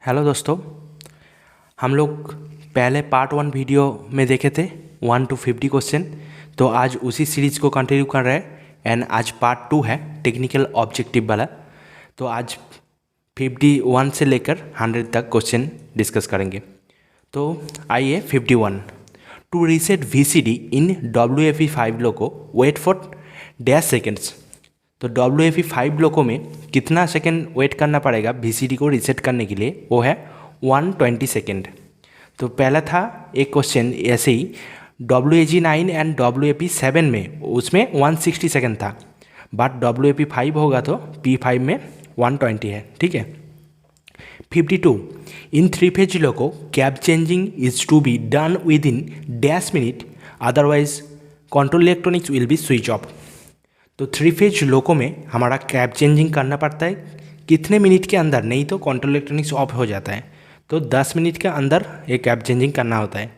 Hello दोस्तों, हम लोग पहले पार्ट 1 वीडियो में देखे थे 1 to 50 क्वेश्चन। तो आज उसी सीरीज़ को कंटिन्यू कर रहे हैं एंड आज पार्ट 2 है टेक्निकल ऑब्जेक्टिव वाला। तो आज 51 से लेकर 100 तक क्वेश्चन डिस्कस करेंगे। तो आइए 51। To reset VCD in WFE5 loco wait for dash seconds. तो WFE5 लोको में कितना सेकेंड वेट करना पड़ेगा VCD को रीसेट करने के लिए, वो है 120 सेकेंड। तो पहला था एक क्वेश्चन ऐसे ही WAG9 एंड WAP7 में, उसमें 160 सेकेंड था, बट WAP5 होगा तो P5 में 120 है। ठीक है। 52 in 3 phase loco cab changing is to be done within dash minute, otherwise control electronics will be switch off. तो 3 फेज लोको में हमारा कैब चेंजिंग करना पड़ता है कितने मिनट के अंदर, नहीं तो कंट्रोल इलेक्ट्रॉनिक्स ऑफ हो जाता है। तो 10 मिनट के अंदर ये कैब चेंजिंग करना होता है।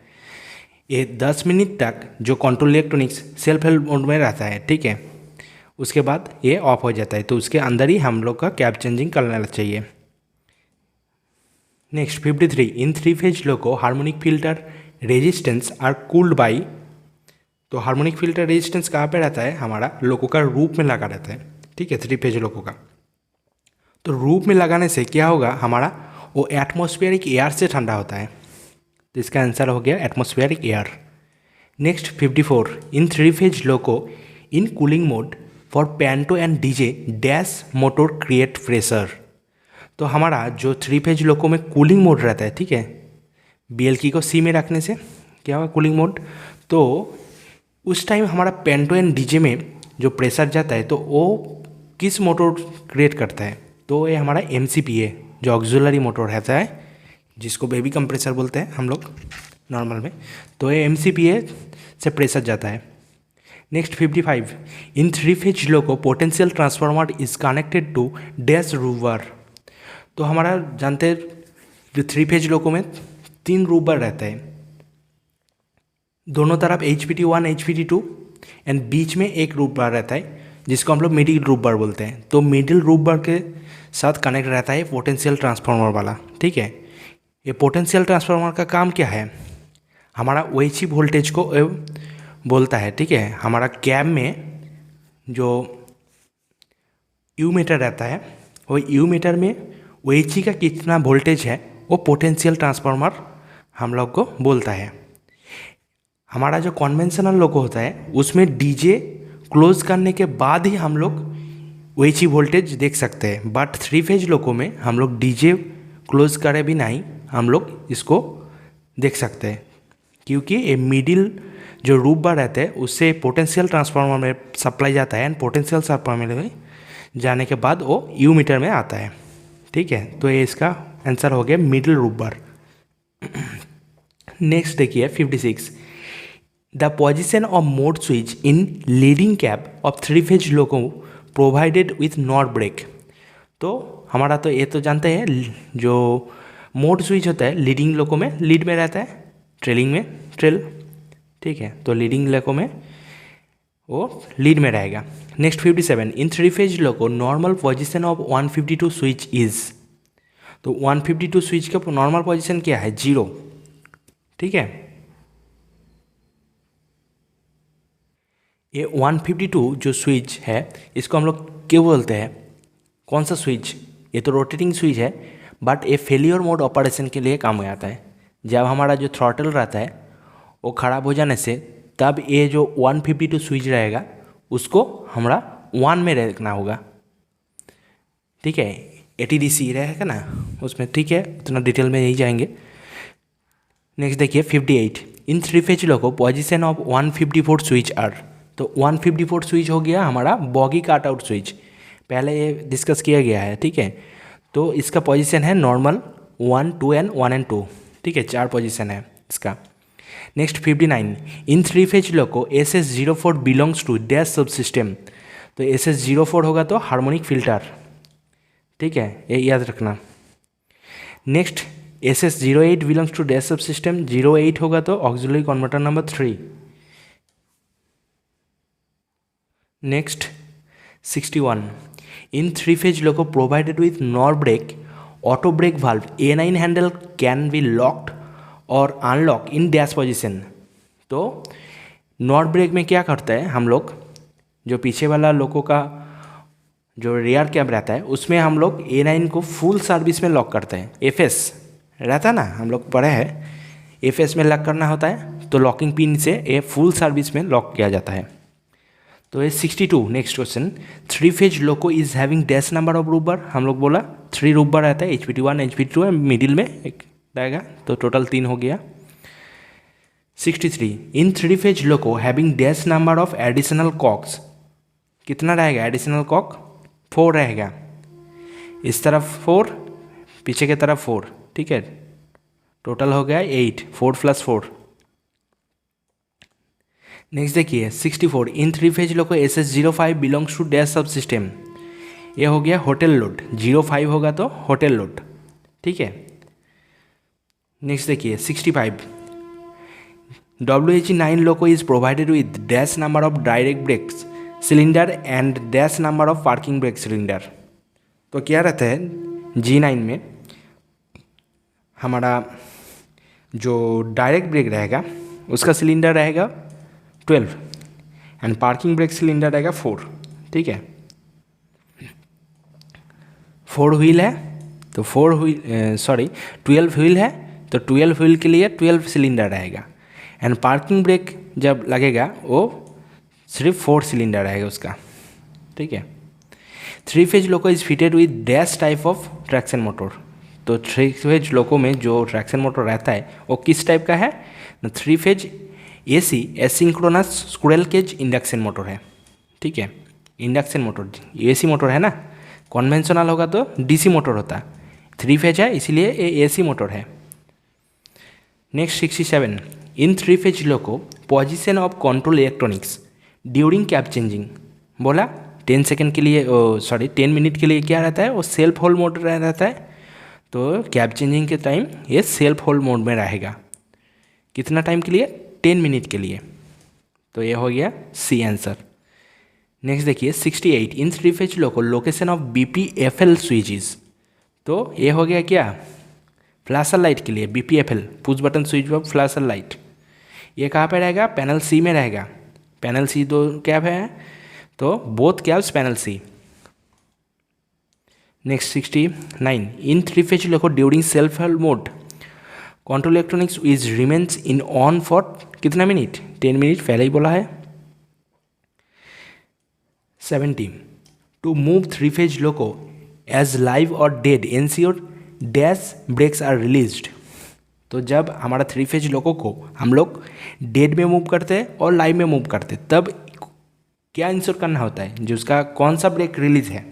ये 10 मिनट तक जो control electronics self help mode में रहता है, ठीक है, उसके बाद ये ऑफ हो जाता है। तो उसके अंदर ही हम लोग का कैब चेंजिंग करना चाहिए। Next 53 in 3 phase loco harmonic filter resistance R cooled by. तो हार्मोनिक फिल्टर रेजिस्टेंस कहाँ पे रहता है, हमारा लोको का रूप में लगा रहता है। ठीक है, 3 फेज लोको का। तो रूप में लगाने से क्या होगा, हमारा वो एटमॉस्फेरिक एयर से ठंडा होता है। तो इसका आंसर हो गया atmospheric air. Next 54 in 3 phase loco in cooling mode for panto and DJ dash motor create pressure. तो हमारा जो 3 फेज लोको में कूलिंग मोड रहता है, ठीक है, BL की को C में रखने से क्या होगा कूलिंग मोड। तो उस टाइम हमारा पेंटो एंड डीजे में जो प्रेशर जाता है तो वो किस मोटर क्रिएट करता है, तो ये हमारा MCPA जो ऑक्सिलरी मोटर रहता है, जिसको बेबी कंप्रेसर बोलते हैं हम लोग नॉर्मल में। तो ये MCPA से प्रेशर जाता है। Next 55 in 3 phase loco potential transformer is connected to dash rubber. तो हमारा जानते हैं जो 3 फेज लोको में 3 रूबर रहता है, दोनों तरफ HPT1 HPT2 एंड बीच में एक रूप बार रहता है जिसको हम लोग मिडिल रूप बार बोलते हैं। तो मिडिल रूप बार के साथ कनेक्ट रहता है पोटेंशियल ट्रांसफार्मर वाला। ठीक है, ये पोटेंशियल ट्रांसफार्मर का काम क्या है, हमारा OHC वोल्टेज को बोलता है। ठीक है, हमारा कैब में जो यू मीटर रहता है, वो यू मीटर में OHC का कितना वोल्टेज है वो पोटेंशियल ट्रांसफार्मर हम लोग को बोलता है। हमारा जो कन्वेंशनल लोको होता है उसमें DJ क्लोज करने के बाद ही हम लोग OHC वोल्टेज देख सकते हैं, बट 3 फेज लोको में हम लोग DJ क्लोज करे भी नहीं हम लोग इसको देख सकते हैं, क्योंकि ये मिडिल जो रूप बार रहते हैं उससे पोटेंशियल ट्रांसफार्मर में सप्लाई जाता है एंड पोटेंशियल ट्रांसफार्मर में जाने के बाद वो यू मीटर में आता है। ठीक है, तो ये इसका आंसर हो गया मिडिल रूप बार। नेक्स्ट देखिए 56 the position of mode switch in leading cab of 3 phase loco provided with not brake. तो हमारा तो ये तो जानते हैं जो मोड स्विच होता है लीडिंग लोको में लीड में रहता है, ट्रेलिंग में ट्रेल। ठीक है, तो लीडिंग लोको में वो लीड में रहेगा। Next 57 in 3 phase loco normal position of 152 switch is. तो 152 स्विच का नॉर्मल पोजिशन क्या है, 0। ठीक है, ये 152 जो स्विच है इसको हम लोग क्यों बोलते हैं, कौन सा स्विच, ये तो रोटेटिंग स्विच है, बट ये फेलियर मोड ऑपरेशन के लिए काम में आता है। जब हमारा जो थ्रॉटल रहता है वो ख़राब हो जाने से तब ये जो 152 स्विच रहेगा उसको हमारा 1 में रखना होगा। ठीक है, ATDC रहेगा ना उसमें। ठीक है, उतना डिटेल में नहीं जाएंगे। नेक्स्ट देखिए 58 in 3 phase loco position of 154 switch आर। तो 154 स्विच हो गया हमारा बॉगी काट आउट स्विच, पहले ये डिस्कस किया गया है। ठीक है, तो इसका पोजीशन है नॉर्मल 1 2 एंड 1 एंड 2। ठीक है, 4 पोजीशन है इसका। Next 59 in 3 phase loco SS04 belongs to dash sub system. तो SS04 होगा तो हार्मोनिक फिल्टर। ठीक है, ये याद रखना। Next SS08 belongs to dash sub system, 08 होगा तो auxiliary converter number 3। Next 61 in 3 phase loco provided with nor brake auto brake valve A9 handle can be locked और अनलॉक इन डैश पोजीशन। तो not brake में क्या करता है हम लोग, जो पीछे वाला लोगों का जो रियर कैम रहता है उसमें हम लोग A9 को फुल सर्विस में लॉक करते हैं। FS रहता है ना, हम लोग पढ़े हैं, FS में लॉक करना होता है, तो लॉकिंग पिन से ये फुल सर्विस में लॉक किया जाता है। तो ये 62 next question, 3 phase loco is having dash number of rubber. हम लोग बोला 3 रूबर रहता है, HP1 HP2 है, मिडिल में एक रहेगा, तो टोटल 3 हो गया। 63 in 3 phase loco having dash number of additional cocks, कितना रहेगा एडिशनल कॉक, 4 रहेगा, इस तरफ 4 पीछे की तरफ 4, ठीक है, टोटल हो गया 8, 4 + 4। नेक्स्ट देखिए 64 in 3 phase loco SS05 belongs to dash sub system. ये हो गया होटल लोड, 05 होगा तो होटल लोड, ठीक है। नेक्स्ट देखिए 65 WH9 loco is provided with dash number of direct brakes cylinder and dash number of parking brake cylinder. तो क्या रहता है G9 में हमारा जो डायरेक्ट ब्रेक रहेगा उसका सिलेंडर रहेगा 12 एंड पार्किंग ब्रेक सिलेंडर रहेगा 4, ठीक है। 4 व्हील है तो 12 व्हील है तो 12 व्हील के लिए 12 सिलेंडर रहेगा, एंड पार्किंग ब्रेक जब लगेगा वो सिर्फ 4 सिलेंडर रहेगा उसका, ठीक है। 3 phase loco is fitted with dash type of traction motor. तो 3 फेज लोको में जो ट्रैक्शन मोटर रहता है वो किस टाइप का है, 3 phase AC asynchronous squirrel cage induction motor है, ठीक है। इंडक्शन मोटर AC मोटर है ना, कन्वेंशनल होगा तो DC मोटर होता है, 3 फेज है इसीलिए ये AC मोटर है। Next 67 in 3 phase loco position of control electronics during cab changing. बोला 10 सेकेंड के लिए 10 मिनट के लिए क्या रहता है, वो सेल्फ होल्ड मोड रहता है, तो कैब चेंजिंग के टाइम ये सेल्फ होल्ड मोड में रहेगा। कितना टाइम के लिए, 10 मिनट के लिए। तो ये हो गया C आंसर। नेक्स्ट देखिए 68 इन 3 phase loco location of BPFL switches. तो ये हो गया क्या, फ्लैशर लाइट के लिए BPFL push button switch off flasher light. ये कहाँ पे रहेगा, पैनल C में रहेगा। पैनल C 2 कैब है तो both cabs panel C। Next 69 in 3 phase loco during self help mode control electronics is remains in on for कितना minute, 10 minute, पहले ही बोला है। 70 to move 3 phase loco as live और dead ensure dash brakes are released. तो जब हमारा 3 phase लोको को हम लोग डेड में मूव करते हैं और लाइव में मूव करते हैं तब क्या इंश्योर करना होता है, जो उसका कौन सा ब्रेक रिलीज है,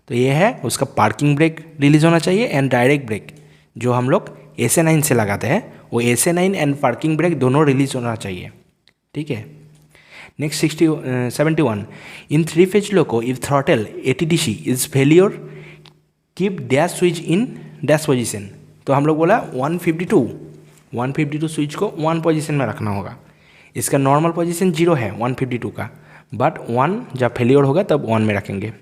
तो ये है उसका पार्किंग ब्रेक रिलीज होना चाहिए एंड डायरेक्ट ब्रेक जो हम लोग SA9 से लगाते हैं वो SA9 एंड पार्किंग ब्रेक दोनों रिलीज होना चाहिए, ठीक है। Next 71 in 3 phase loco if throttle ATDC is failure keep dash switch in dash position. तो हम लोग बोला 152 स्विच को 1 पोजीशन में रखना होगा। इसका नॉर्मल पोजीशन 0 है 152 का, बट 1 जब फेलियर होगा तब 1 में रखेंगे।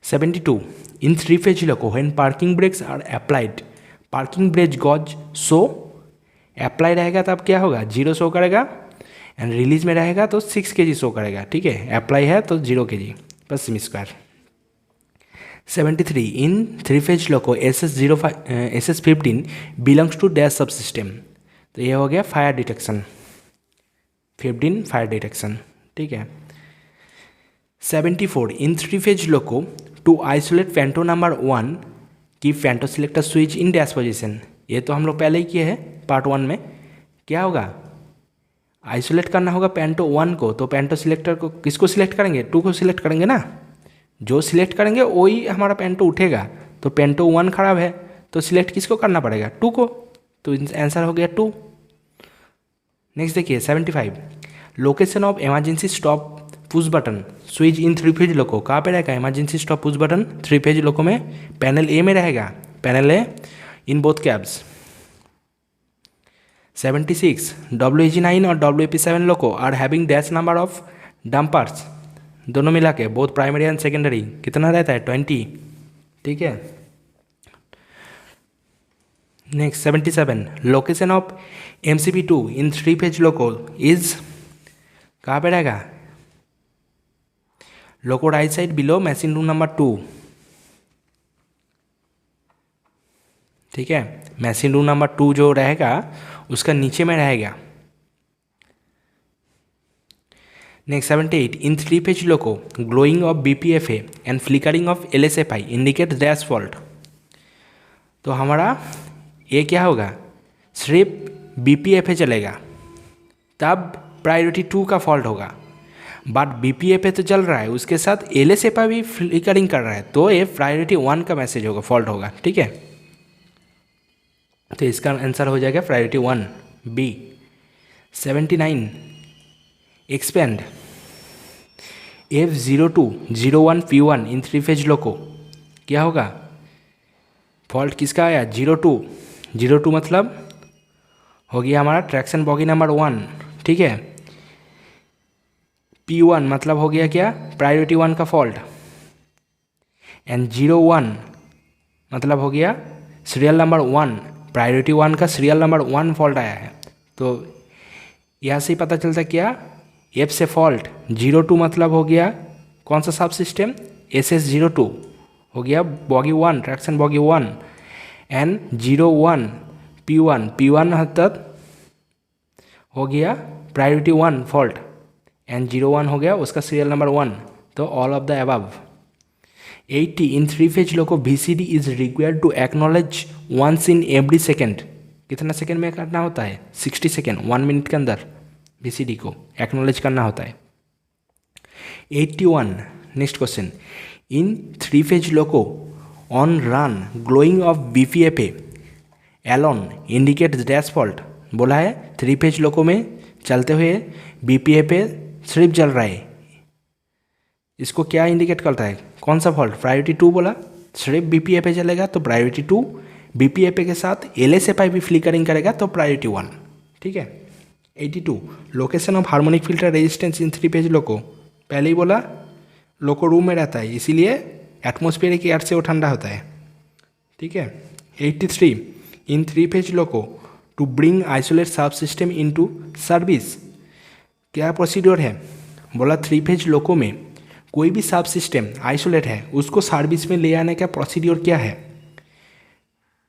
72 in 3 phase loco when parking brakes are applied parking brake gauge show apply रहेगा तब क्या होगा, 0 शो करेगा, एंड रिलीज में रहेगा तो 6 kg शो करेगा, ठीक है। अप्लाई है तो 0 kg बस सेमी²। 73 in 3 phase loco SS15 belongs to dash sub system. तो ये हो गया फायर डिटेक्शन, 15 फायर डिटेक्शन, ठीक है। 74 in 3 phase loco to isolate फेंटो नंबर 1 की फेंटो selector switch in dash position. ये तो हम लोग पहले ही किए हैं पार्ट 1 में। क्या होगा, आइसोलेट करना होगा पेंटो 1 को, तो पेंटो सिलेक्टर को किसको सिलेक्ट करेंगे, 2 को सिलेक्ट करेंगे ना, जो सिलेक्ट करेंगे वही हमारा पेंटो उठेगा। तो पेंटो 1 खराब है तो सिलेक्ट किसको करना पड़ेगा, 2 को, तो आंसर हो गया 2। नेक्स्ट देखिए 75 location of emergency stop push button switch in 3 phase loco. कहाँ पे रहेगा emergency stop push button 3 phase loco में, पैनल A में रहेगा, panel A in both cabs. 76 WAG9 और WAP7 loco are having dash number of dampers, दोनों मिला के बोथ प्राइमरी एंड सेकेंडरी कितना रहता है 20, ठीक है। Next 77, location of MCP2 in 3 phase loco is कहाँ पे रहेगा? Loco right side below machine room number 2, ठीक है। मशीन रूम नंबर 2 जो रहेगा उसका नीचे में रहेगा। Next 78, in 3 phase loco glowing of BPFA and flickering of LSFI indicate dash fault. तो हमारा ये क्या होगा? सिर्फ BPFA चलेगा तब प्रायोरिटी 2 का फॉल्ट होगा, बट BPFA तो चल रहा है उसके साथ LSFI भी फ्लिकरिंग कर रहा है, तो ये प्रायोरिटी 1 का मैसेज होगा, फॉल्ट होगा, ठीक है। तो इसका आंसर हो जाएगा priority 1 B। 79, expand F0201 P1 इन 3 फेज लोको क्या होगा? फॉल्ट किसका आया? 02 मतलब हो गया हमारा ट्रैक्शन बॉगी नंबर 1, ठीक है। P1 मतलब हो गया क्या? प्रायोरिटी 1 का फॉल्ट। एंड 01 मतलब हो गया सीरियल नंबर 1, प्रायोरिटी 1 का सीरियल नंबर 1 फॉल्ट आया है। तो यहाँ से ही पता चलता क्या? F से फॉल्ट। 02 मतलब हो गया कौन सा सब सिस्टम? SS02 हो गया boggy 1, traction boggy 1। And 01 P1 मतलब हो गया प्रायोरिटी 1 फॉल्ट, एंड 01 हो गया उसका सीरियल नंबर 1। तो all of the above. 80, in 3 phase loco VCD is required to acknowledge once in every second. कितना सेकेंड में करना होता है? 60 सेकेंड, 1 मिनट के अंदर VCD को एक्नॉलेज करना होता है। 81, next question, in 3 phase loco on run glowing of BPFA alone indicate dash fault. बोला है 3 फेज लोको में चलते हुए BPFA सिर्फ जल रहा है, इसको क्या इंडिकेट करता है? कौन सा फॉल्ट? प्रायोरिटी 2 बोला, सिर्फ BPFA चलेगा तो प्रायोरिटी 2, BPFA के साथ LSFI भी फ्लिकरिंग करेगा तो प्रायोरिटी 1, ठीक है। 82, location of harmonic filter resistance in 3 phase loco. पहले ही बोला लोको रूम में रहता है, इसीलिए एटमोस्फेरिक एयर से वो ठंडा होता है, ठीक है। 83, in 3 phase loco to bring isolate sub system into service क्या प्रोसीड्योर है? बोला 3 फेज लोको में कोई भी सब सिस्टम आइसोलेट है उसको सर्विस में ले आने का प्रोसीड्योर क्या है?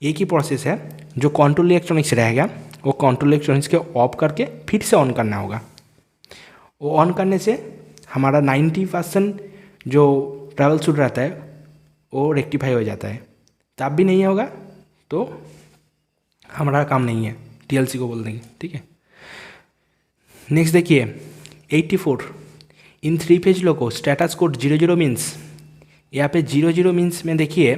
एक ही प्रोसेस है, जो कंट्रोल इलेक्ट्रॉनिक्स रहेगा वो कंट्रोल इलेक्ट्रॉनिक्स के ऑफ करके फिर से ऑन करना होगा। वो ऑन करने से हमारा 90% जो ट्रैवल शूट रहता है वो रेक्टिफाई हो जाता है। तब भी नहीं होगा तो हमारा काम नहीं है, TLC को बोल देंगे, ठीक है। नेक्स्ट देखिए 84, इन 3 फेज लोको स्टेटस कोड 00 मीन्स। यहाँ पे 00 मीन्स में देखिए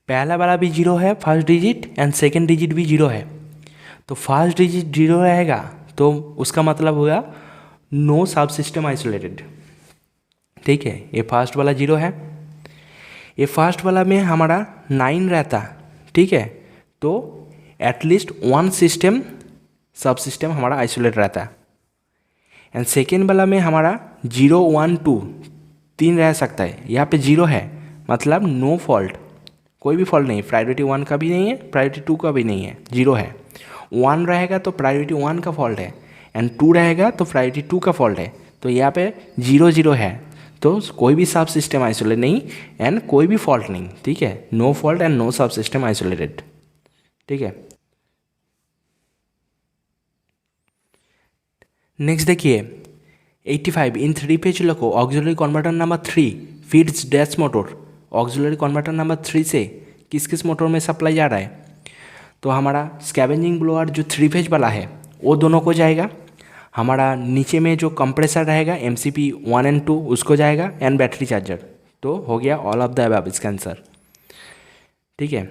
पहला वाला भी 0 है first digit, and second digit भी 0 है। तो फर्स्ट डिजिट 0 रहेगा तो उसका मतलब होगा नो सब सिस्टम आइसोलेटेड, ठीक है। ये फर्स्ट वाला 0 है, ये फर्स्ट वाला में हमारा 9 रहता, ठीक है। तो एटलीस्ट 1 सिस्टम सब सिस्टम हमारा आइसोलेट रहता। एंड सेकेंड वाला में हमारा 0 1 2 3 रह सकता है। यहाँ पे 0 है मतलब नो फॉल्ट, कोई भी फॉल्ट नहीं, प्रायोरिटी 1 का भी नहीं है, प्रायोरिटी 2 का भी नहीं है, 0 है। 1 रहेगा तो प्रायोरिटी 1 का फॉल्ट है, एंड 2 रहेगा तो प्रायोरिटी 2 का फॉल्ट है। तो यहाँ पे 0 0 है तो कोई भी सब सिस्टम आइसोलेट नहीं एंड कोई भी फॉल्ट नहीं, ठीक है। No fault and no sub system isolated, ठीक है। नेक्स्ट देखिए 85, in 3 phase loco auxiliary converter number 3 feeds dash motor. Auxiliary converter number 3 से किस किस मोटर में सप्लाई जा रहा है? तो हमारा स्कैवेंजिंग ब्लोअर जो 3 फेज वाला है वो दोनों को जाएगा, हमारा नीचे में जो कंप्रेसर रहेगा MCP 1 एंड 2 उसको जाएगा, एंड बैटरी चार्जर। तो हो गया ऑल ऑफ द अबव इसका आंसर, ठीक है।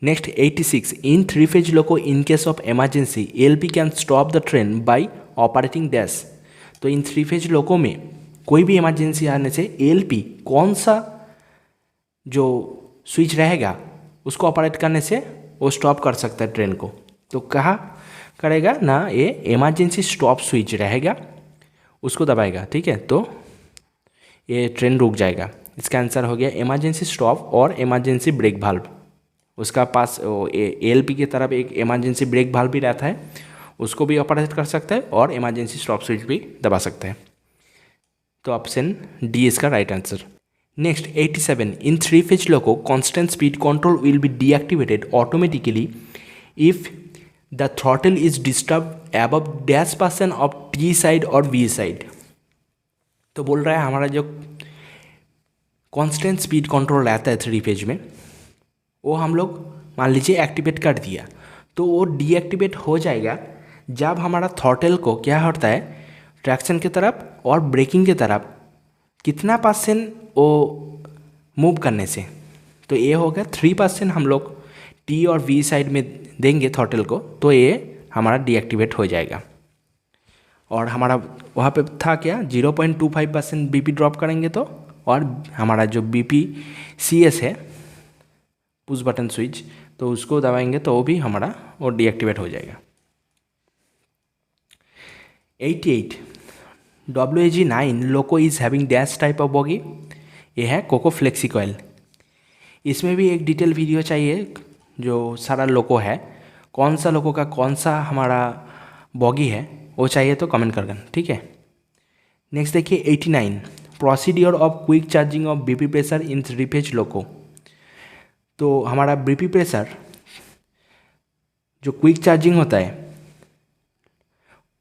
Next 86, in 3 phase loco in case of emergency LP can stop the train bye operating dash. तो इन 3 फेज लोको में कोई भी इमरजेंसी आने से LP कौन सा जो स्विच रहेगा उसको ऑपरेट करने से वो स्टॉप कर सकता है ट्रेन को। तो कहाँ करेगा ना, ये इमरजेंसी स्टॉप स्विच रहेगा उसको दबाएगा, ठीक है। तो ये ट्रेन रुक जाएगा। इसका आंसर हो गया इमरजेंसी स्टॉप और इमरजेंसी ब्रेक वाल्व, उसका पास ALP की तरफ एक इमरजेंसी ब्रेक वाल्व भी रहता है, उसको भी ऑपरेट कर सकता है और इमरजेंसी स्टॉप स्विच भी दबा सकता है। तो ऑप्शन डी इसका right answer. Next 87, in 3 phase loco constant speed control will be deactivated automatically if the throttle is disturb above -% of T side और V साइड। तो बोल रहा है हमारा जो कांस्टेंट स्पीड कंट्रोल रहता है 3 फेज में, वो हम लोग मान लीजिए एक्टिवेट कर दिया, तो वो डीएक्टिवेट हो जाएगा जब हमारा थ्रॉटल को क्या होता है, ट्रैक्शन की तरफ और ब्रेकिंग की तरफ कितना % वो मूव करने से। तो ये हो गया 3% हम लोग T और V साइड में देंगे थ्रॉटल को, तो ये हमारा डीएक्टिवेट हो जाएगा। और हमारा वहाँ पे था क्या, 0.25% BP ड्रॉप करेंगे तो, और हमारा जो BPCS है पुश बटन स्विच, तो उसको दबाएंगे तो वो भी हमारा वो डीएक्टिवेट हो जाएगा। 88, WAG9 loco is having dash type of boggy. ये है कोको फ्लेक्सी कॉइल। इसमें भी एक डिटेल वीडियो चाहिए, जो सारा लोको है, कौन सा लोको का कौन सा हमारा बॉगी है वो चाहिए तो कमेंट कर देना, ठीक है। नेक्स्ट देखिए 89, procedure of quick charging of BP pressure in 3 phase loco. तो हमारा BP प्रेशर जो क्विक चार्जिंग होता है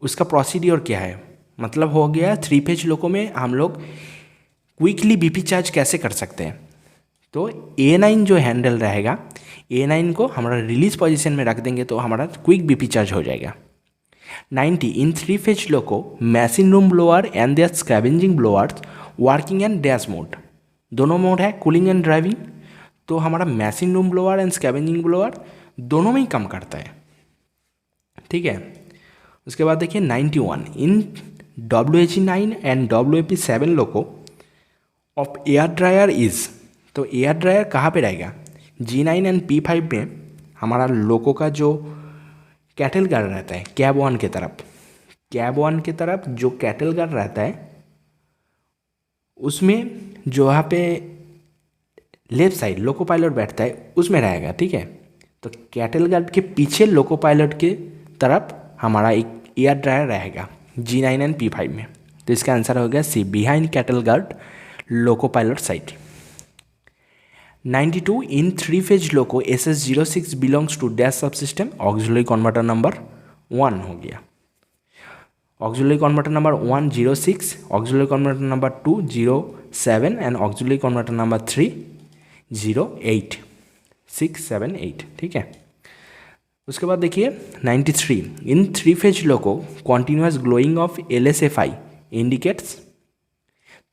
उसका प्रोसीड्योर क्या है, मतलब हो गया 3 फेज लोको में हम लोग क्विकली BP चार्ज कैसे कर सकते हैं। तो A9 जो हैंडल रहेगा, A9 को हमारा रिलीज पोजीशन में रख देंगे तो हमारा क्विक BP चार्ज हो जाएगा। 90, in 3 phase loco machine room blower and their scavenging blowers working and dash mode. दोनों मोड है, कूलिंग एंड ड्राइविंग। तो हमारा machine room blower and scavenging blower दोनों में ही काम करता है, ठीक है। उसके बाद देखिए 91, इन WAG9 and WAP7 loco of air dryer is. तो एयर ड्रायर कहाँ पे रहेगा, G9 एंड P5 में हमारा लोको का जो कैटल गार्ड रहता है कैब 1 की तरफ, कैब 1 की तरफ जो कैटल गार्ड रहता है उसमें जो वहाँ पे लेफ्ट साइड लोको पायलट बैठता है उसमें रहेगा, ठीक है। तो कैटल गार्ड के पीछे लोको पायलट के तरफ हमारा एक एयर ड्रायर रहेगा G9 एंड P5 में। तो इसका आंसर हो गया C, behind cattle guard loco pilot side. 92, in 3 phase loco SS06 belongs to dash sub system. Auxiliary converter number 1 हो गया। Auxiliary converter number 1 06, auxiliary converter number 2 07 and auxiliary converter number 3 08 6 7 8, ठीक है। उसके बाद देखिए 93, इन 3 phase loco continuous glowing of LSFI indicates.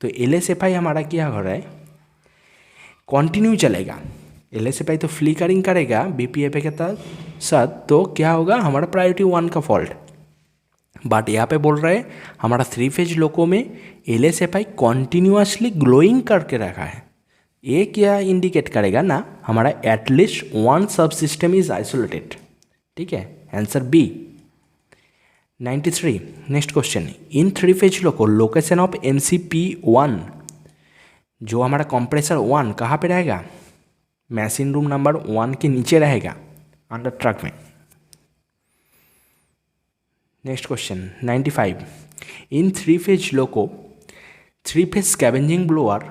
तो LSFI हमारा क्या हो रहा है, कॉन्टिन्यू चलेगा। LSFI तो फ्लिकरिंग करेगा BPFA के साथ, तो क्या होगा, हमारा प्रायोरिटी 1 का फॉल्ट। बट यहाँ पे बोल रहे हैं हमारा 3 फेज लोको में LSFI कॉन्टिन्यूसली ग्लोइंग करके रखा है। ये क्या इंडिकेट करेगा ना, हमारा एटलीस्ट 1 सब सिस्टम इज आइसोलेटेड, ठीक है। Answer B. 93, next question, in 3 phase loco location of MCP1, जो हमारा कंप्रेसर 1 कहाँ पे रहेगा, मशीन रूम नंबर 1 के नीचे रहेगा अंडर ट्रक में। Next question 95, in 3 phase loco 3 phase scavenging blower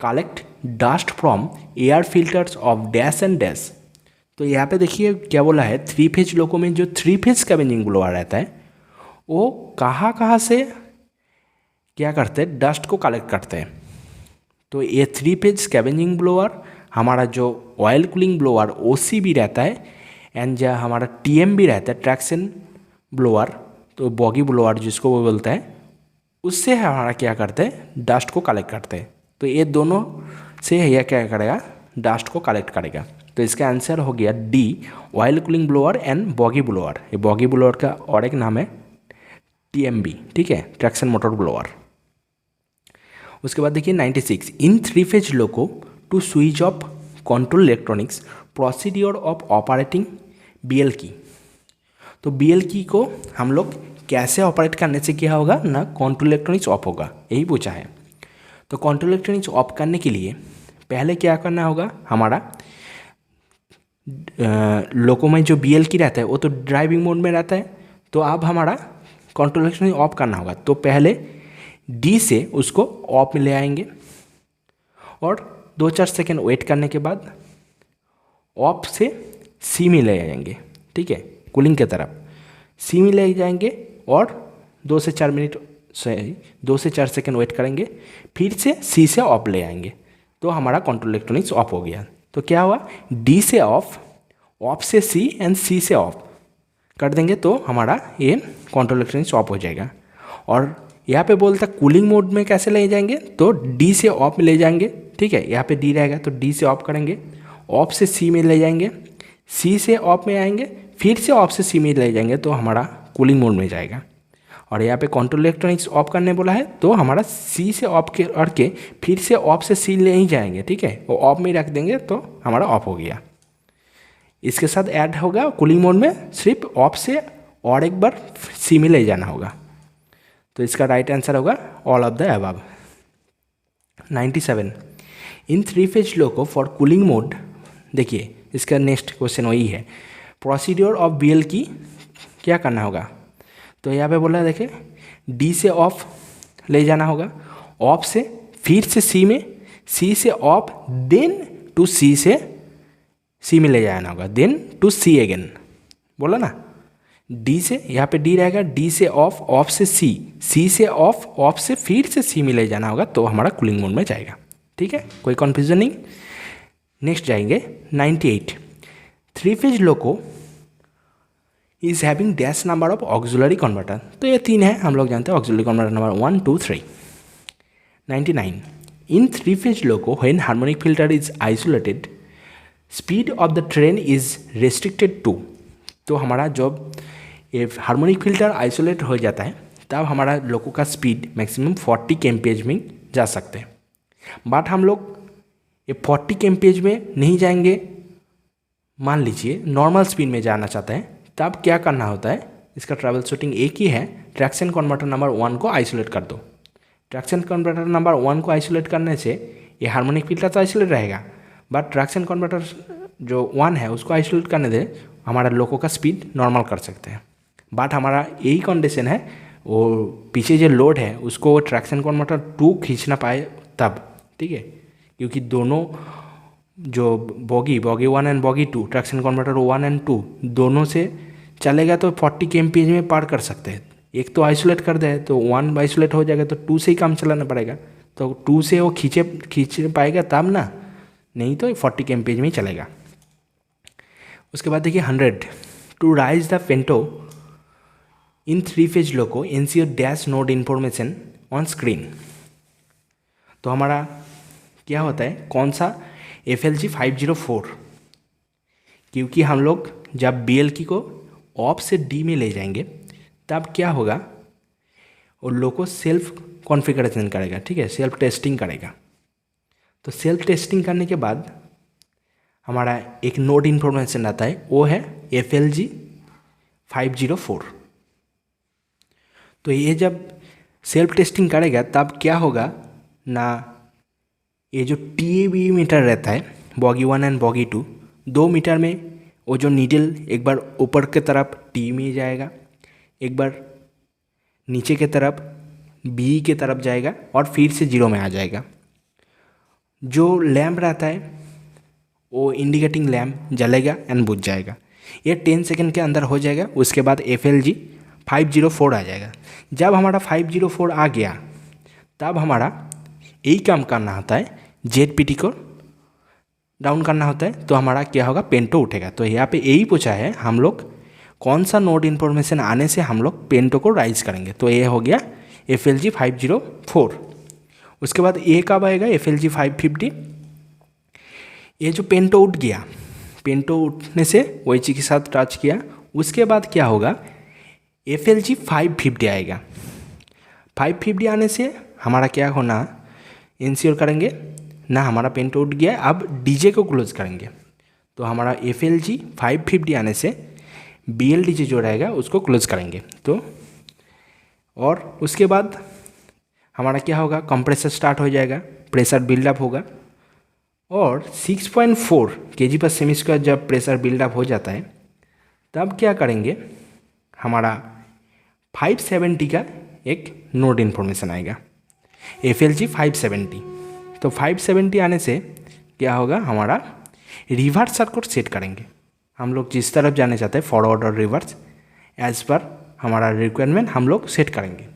collect dust from air filters of dash and dash. तो यहाँ पे देखिए क्या बोला है, 3 फेज लोको में जो 3 फेज स्कैवेंजिंग ब्लोअर रहता है वो कहाँ से क्या करते हैं, डस्ट को कलेक्ट करते हैं। तो ये 3 फेज स्कैवेंजिंग ब्लोअर हमारा जो ऑयल कूलिंग ब्लोअर OC भी रहता है एंड जो हमारा TM भी रहता है ट्रैक्शन ब्लोअर, तो बॉगी ब्लोअर जिसको वो बोलता है, उससे हमारा क्या करते हैं, डस्ट को कलेक्ट करते हैं। तो ये दोनों से यह क्या करेगा, डस्ट को कलेक्ट करेगा। तो इसका आंसर हो गया D, oil cooling blower and boggy blower. ये बॉगी ब्लोअर का और एक नाम है TMB, ठीक है, ट्रैक्शन मोटर ब्लोअर। उसके बाद देखिए 96, in 3 phase loco to switch off control electronics procedure of operating BL की। तो BL की को हम लोग कैसे ऑपरेट करने से क्या होगा ना, कंट्रोल इलेक्ट्रॉनिक्स ऑफ होगा, यही पूछा है। तो कंट्रोल इलेक्ट्रॉनिक्स ऑफ करने के लिए पहले क्या करना होगा, हमारा लोको में जो BL की रहता है वो तो ड्राइविंग मोड में रहता है, तो अब हमारा कंट्रोल इलेक्ट्रॉनिक्स ऑफ करना होगा। तो पहले D से उसको ऑफ में ले आएंगे और 2-4 सेकेंड वेट करने के बाद ऑफ से C में ले जाएंगे, ठीक है, कूलिंग की तरफ C में ले जाएंगे और 2 से 4 सेकेंड वेट करेंगे, फिर से C से ऑफ ले आएंगे, तो हमारा कंट्रोल इलेक्ट्रॉनिक्स ऑफ हो गया। तो क्या हुआ, D से ऑफ से C एंड C से ऑफ कर देंगे तो हमारा ये कंट्रोल इलेक्ट्रॉनिक्स ऑफ हो जाएगा। और यहाँ पे बोलता कूलिंग मोड में कैसे ले जाएंगे, तो D से ऑफ में ले जाएंगे, ठीक है, यहाँ पे D रहेगा तो D से ऑफ करेंगे, ऑफ से C में ले जाएंगे, C से ऑफ में आएंगे, फिर से ऑफ से C में ले जाएंगे तो हमारा कूलिंग मोड में जाएगा। और यहाँ पे कंट्रोल इलेक्ट्रॉनिक्स ऑफ करने बोला है तो हमारा C से ऑफ करके फिर से ऑफ से C ले ही जाएंगे, ठीक है, वो ऑफ में रख देंगे तो हमारा ऑफ हो गया। इसके साथ ऐड होगा कूलिंग मोड में सिर्फ ऑफ से और एक बार C में ले जाना होगा। तो इसका राइट आंसर होगा all of the above. 97 in 3 phase loco for cooling mode, देखिए इसका नेक्स्ट क्वेश्चन वही है, प्रोसीड्योर ऑफ BL की क्या करना होगा। तो यहाँ पे बोला है, देखिए D से ऑफ ले जाना होगा, ऑफ से फिर से C में, C से ऑफ देन टू C में ले जाना होगा, देन टू C अगेन, बोला ना। D से यहाँ पे D रहेगा, D से ऑफ से C से ऑफ से फिर से C में ले जाना होगा तो हमारा कूलिंग मोड में जाएगा, ठीक है, कोई कन्फ्यूजन नहीं। नेक्स्ट जाएंगे 98 3 phase loco is having dash number of auxiliary converter. तो ये 3 है, हम लोग जानते हैं auxiliary converter number 1, 2, 3। 99 in 3 phase loco when harmonic filter is isolated speed of the train is restricted to. तो हमारा जब ये हार्मोनिक फिल्टर आइसोलेट हो जाता है तब हमारा लोको का स्पीड मैक्सिमम 40 kmph में जा सकते हैं, बट हम लोग ये 40 kmph में नहीं जाएंगे। मान लीजिए नॉर्मल स्पीड में जाना चाहते हैं, तब क्या करना होता है, इसका ट्रैवल शूटिंग एक ही है, ट्रैक्शन कन्वर्टर नंबर 1 को आइसोलेट कर दो। ट्रैक्शन कन्वर्टर नंबर 1 को आइसोलेट करने से ये हार्मोनिक फिल्टर तो आइसोलेट रहेगा, बट ट्रैक्शन कन्वर्टर जो 1 है उसको आइसोलेट करने दे, हमारा लोको का स्पीड नॉर्मल कर सकते हैं। बट हमारा यही कंडीशन है, वो पीछे जो लोड है उसको ट्रैक्शन कन्वर्टर 2 खींचना पाए तब, ठीक है, क्योंकि दोनों जो boggy 1 and boggy 2, traction converter 1 and 2 दोनों से चलेगा तो 40 kmph में पार कर सकते हैं। एक तो आइसोलेट कर दे तो 1 आइसोलेट हो जाएगा तो 2 से ही काम चलाना पड़ेगा, तो 2 से वो खींच पाएगा तब ना, नहीं तो 40 kmph में ही चलेगा। उसके बाद देखिए 100 to raise the panto in 3 phase loco ensure dash node information on screen. तो हमारा क्या होता है, कौन सा FLG 504, क्योंकि हम लोग जब BL की को ऑफ से D में ले जाएंगे तब क्या होगा, वो लोको सेल्फ कॉन्फ़िगरेशन करेगा, ठीक है, सेल्फ टेस्टिंग करेगा। तो सेल्फ टेस्टिंग करने के बाद हमारा एक नोड इन्फॉर्मेशन आता है, वो है FLG 504। तो ये जब सेल्फ टेस्टिंग करेगा तब क्या होगा ना, ये जो TAB मीटर रहता है बॉगी 1 एंड बॉगी 2, 2 मीटर में वो जो नीडल एक बार ऊपर के तरफ T में जाएगा, एक बार नीचे के तरफ B के तरफ जाएगा और फिर से 0 में आ जाएगा। जो लैम्प रहता है वो इंडिकेटिंग लैम्प जलेगा एंड बुझ जाएगा। ये 10 सेकंड के अंदर हो जाएगा। उसके बाद FLG 504 आ जाएगा। जब हमारा 504 आ गया तब हमारा यही काम करना होता है, ZPT को डाउन करना होता है, तो हमारा क्या होगा, पेंटो उठेगा। तो यहाँ पे यही पूछा है हम लोग कौन सा नोड इन्फॉर्मेशन आने से हम लोग पेंटो को राइज करेंगे। तो ये हो गया FLG 504। उसके बाद ये कब आएगा, FLG 550। ये जो पेंटो उठ गया, पेंटो उठने से OHG के साथ टच किया, उसके बाद क्या होगा, FLG 550 आएगा। 550 आने से हमारा क्या होना, इंश्योर करेंगे ना हमारा पेंटो उठ गया, अब DJ को क्लोज करेंगे। तो हमारा FLG 550 आने से BL DJ जो रहेगा उसको क्लोज करेंगे। तो और उसके बाद हमारा क्या होगा, कंप्रेसर स्टार्ट हो जाएगा, प्रेशर बिल्डअप होगा और 6.4 kg पर सेमी स्क्वायर जब प्रेशर बिल्डअप हो जाता है तब क्या करेंगे, हमारा 570 का एक नोड इन्फॉर्मेशन आएगा, FLG 570। तो 570 आने से क्या होगा, हमारा रिवर्स सर्किट सेट करेंगे। हम लोग जिस तरफ जाने चाहते हैं फॉरवर्ड और रिवर्स एज पर हमारा रिक्वायरमेंट हम लोग सेट करेंगे।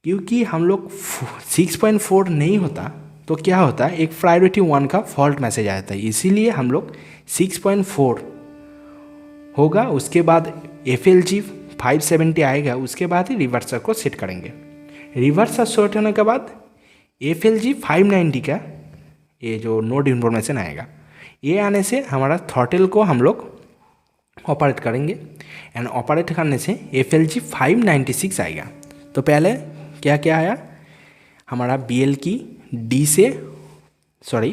क्योंकि हम लोग 6.4 नहीं होता तो क्या होता है, एक प्रायोरिटी 1 का फॉल्ट मैसेज आया था, इसीलिए हम लोग 6.4 होगा, उसके बाद FLG 570 आएगा, उसके बाद ही रिवर्सर को सेट करेंगे। रिवर्सर सेट होने के बाद FLG 590 का ये जो नोड इन्फॉर्मेशन आएगा, ये आने से हमारा थ्रॉटल को हम लोग ऑपरेट करेंगे एंड ऑपरेट करने से FLG 596 आएगा। तो पहले क्या क्या आया, हमारा BL की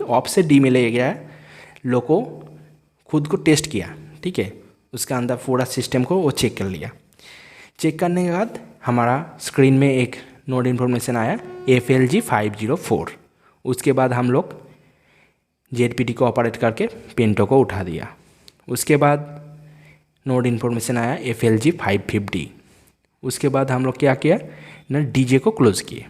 ऑफ से D में ले गया, लोको खुद को टेस्ट किया, ठीक है, उसका अंदर पूरा सिस्टम को वो चेक कर लिया। चेक करने के बाद हमारा स्क्रीन में एक नोड इन्फॉर्मेशन आया FLG 504। उसके बाद हम लोग ZPT को ऑपरेट करके पेंटो को उठा दिया। उसके बाद नोड इन्फॉर्मेशन आया FLG 550। उसके बाद हम लोग क्या किया ना, DJ को क्लोज़ किए।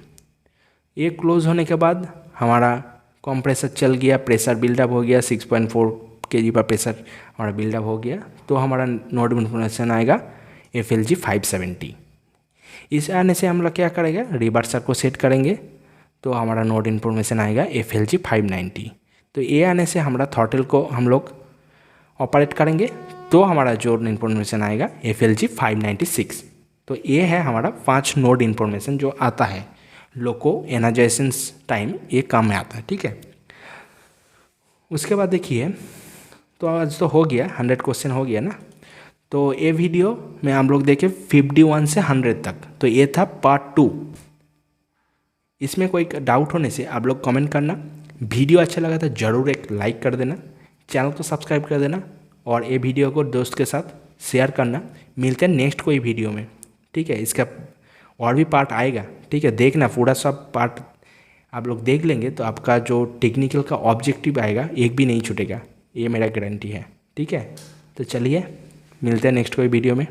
ये क्लोज़ होने के बाद हमारा कंप्रेसर चल गया, प्रेशर बिल्डअप हो गया, 6.4 kg पर प्रेशर हमारा बिल्डअप हो गया। तो हमारा नोड इन्फॉर्मेशन आएगा FLG 570। इस आने से हम लोग क्या करेंगे, रिवर्सर को सेट करेंगे, तो हमारा नोड इन्फॉर्मेशन आएगा FLG 590। तो ये आने से हमारा थ्रॉटल को हम लोग ऑपरेट करेंगे, तो हमारा जो इन्फॉर्मेशन आएगा FLG 596। तो ये है हमारा 5 नोड इन्फॉर्मेशन जो आता है लोको एनर्जाइजेशन टाइम, ये काम में आता है, ठीक है। उसके बाद देखिए, तो आज तो हो गया 100 क्वेश्चन हो गया ना। तो ये वीडियो में हम लोग देखे 51 से 100 तक, तो ये था पार्ट 2। इसमें कोई डाउट होने से आप लोग कमेंट करना। वीडियो अच्छा लगा तो ज़रूर एक लाइक कर देना, चैनल को सब्सक्राइब कर देना और ये वीडियो को दोस्त के साथ शेयर करना। मिलते हैं नेक्स्ट कोई वीडियो में, ठीक है। इसका और भी पार्ट आएगा, ठीक है, देखना पूरा सब पार्ट आप लोग देख लेंगे तो आपका जो टेक्निकल का ऑब्जेक्टिव आएगा एक भी नहीं छूटेगा, ये मेरा गारंटी है, ठीक है। तो चलिए मिलते हैं नेक्स्ट कोई वीडियो में।